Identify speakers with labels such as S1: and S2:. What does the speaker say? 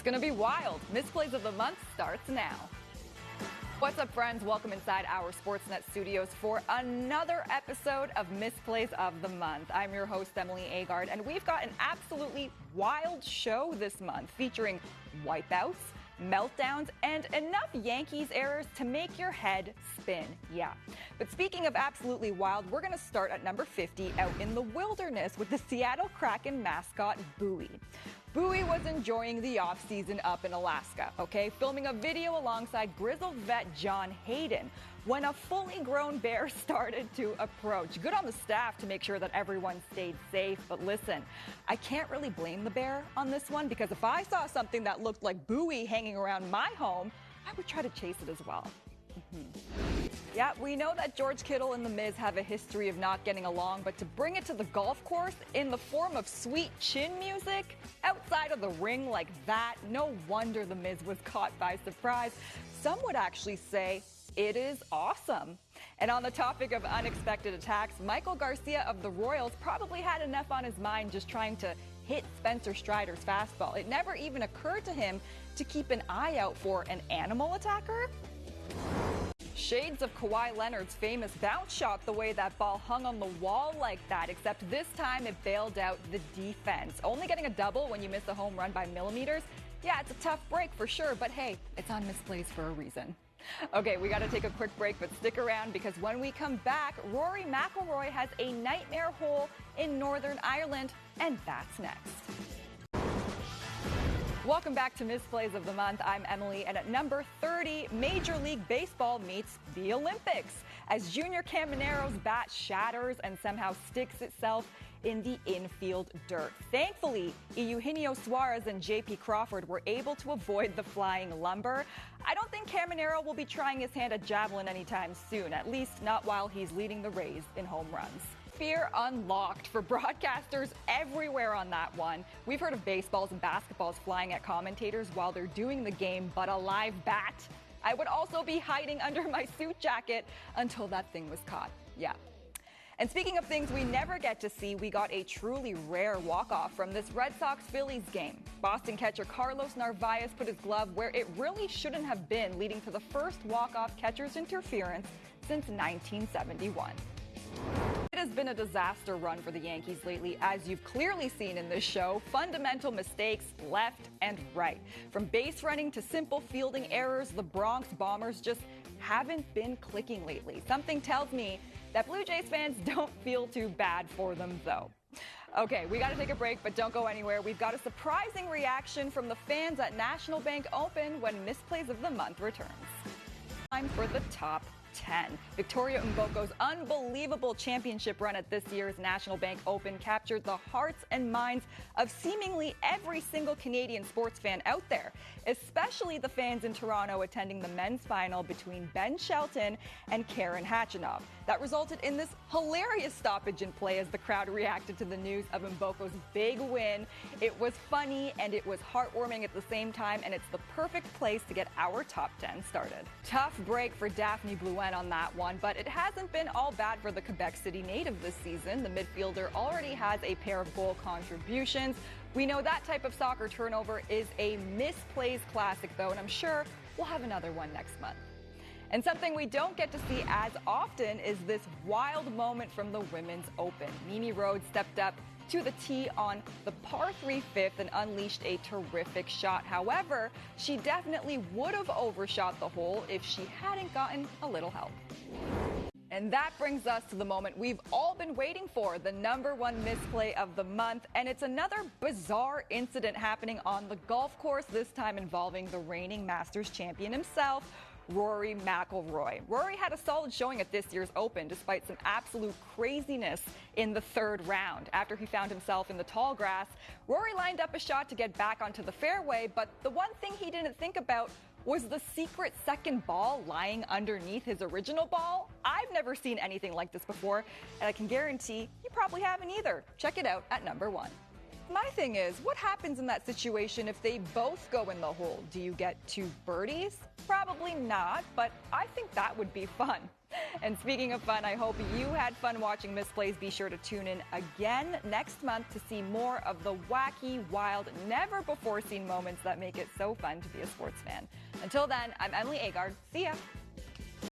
S1: going to be wild. Misplays of the Month starts now. What's up, friends? Welcome inside our Sportsnet studios for another episode of Misplays of the Month. I'm your host, Emily Agard, and we've got an absolutely wild show this month featuring wipeouts, meltdowns, and enough Yankees errors to make your head spin. Yeah. But speaking of absolutely wild, we're going to start at number 50 out in the wilderness with the Seattle Kraken mascot, Bowie. Bowie was enjoying the offseason up in Alaska, filming a video alongside grizzled vet John Hayden when a fully grown bear started to approach. Good on the staff to make sure that everyone stayed safe. But listen, I can't really blame the bear on this one, because if I saw something that looked like Bowie hanging around my home, I would try to chase it as well. Yeah, we know that George Kittle and The Miz have a history of not getting along, but to bring it to the golf course in the form of sweet chin music outside of the ring like that, no wonder The Miz was caught by surprise. Some would actually say it is awesome. And on the topic of unexpected attacks, Michael Garcia of the Royals probably had enough on his mind just trying to hit Spencer Strider's fastball. It never even occurred to him to keep an eye out for an animal attacker. Shades of Kawhi Leonard's famous bounce shot, the way that ball hung on the wall like that, except this time it bailed out the defense. Only getting a double when you miss a home run by millimeters? Yeah, it's a tough break for sure, but hey, it's on Misplays for a reason. Okay, we got to take a quick break, but stick around, because when we come back, Rory McIlroy has a nightmare hole in Northern Ireland, and that's next. Welcome back to Misplays of the Month. I'm Emily, and at number 30, Major League Baseball meets the Olympics as Junior Camaro's bat shatters and somehow sticks itself in the infield dirt. Thankfully, Eugenio Suarez and J.P. Crawford were able to avoid the flying lumber. I don't think Caminero will be trying his hand at javelin anytime soon, at least not while he's leading the Rays in home runs. Fear unlocked for broadcasters everywhere on that one. We've heard of baseballs and basketballs flying at commentators while they're doing the game, but a live bat? I would also be hiding under my suit jacket until that thing was caught. Yeah. And speaking of things we never get to see, we got a truly rare walk-off from this Red Sox-Phillies game. Boston catcher Carlos Narvaez put his glove where it really shouldn't have been, leading to the first walk-off catcher's interference since 1971. It has been a disaster run for the Yankees lately, as you've clearly seen in this show. Fundamental mistakes left and right. From base running to simple fielding errors, the Bronx Bombers just haven't been clicking lately. Something tells me that Blue Jays fans don't feel too bad for them, though. Okay, we got to take a break, but don't go anywhere. We've got a surprising reaction from the fans at National Bank Open when Misplays of the Month returns. Time for the top 10. Victoria Mboko's unbelievable championship run at this year's National Bank Open captured the hearts and minds of seemingly every single Canadian sports fan out there, especially the fans in Toronto attending the men's final between Ben Shelton and Karen Khachanov. That resulted in this hilarious stoppage in play as the crowd reacted to the news of Mboko's big win. It was funny and it was heartwarming at the same time, and it's the perfect place to get our top 10 started. Tough break for Daphne Bluen on that one, but it hasn't been all bad for the Quebec City native this season. The midfielder already has a pair of goal contributions. We know that type of soccer turnover is a misplays classic, though, and I'm sure we'll have another one next month. And something we don't get to see as often is this wild moment from the Women's Open. Mimi Rhodes stepped up to the tee on the par 3 fifth and unleashed a terrific shot. However, she definitely would have overshot the hole if she hadn't gotten a little help. And that brings us to the moment we've all been waiting for, the number one misplay of the month. And it's another bizarre incident happening on the golf course, this time involving the reigning Masters champion himself, Rory McIlroy. Rory had a solid showing at this year's Open despite some absolute craziness in the third round. After he found himself in the tall grass, Rory lined up a shot to get back onto the fairway, but the one thing he didn't think about was the secret second ball lying underneath his original ball. I've never seen anything like this before, and I can guarantee you probably haven't either. Check it out at number 1. my thing is, what happens in that situation if they both go in the hole? Do you get 2 birdies? Probably not, but I think that would be fun. And speaking of fun, I hope you had fun watching Misplays. Be sure to tune in again next month to see more of the wacky, wild, never-before-seen moments that make it so fun to be a sports fan. Until then, I'm Emily Agard. See ya.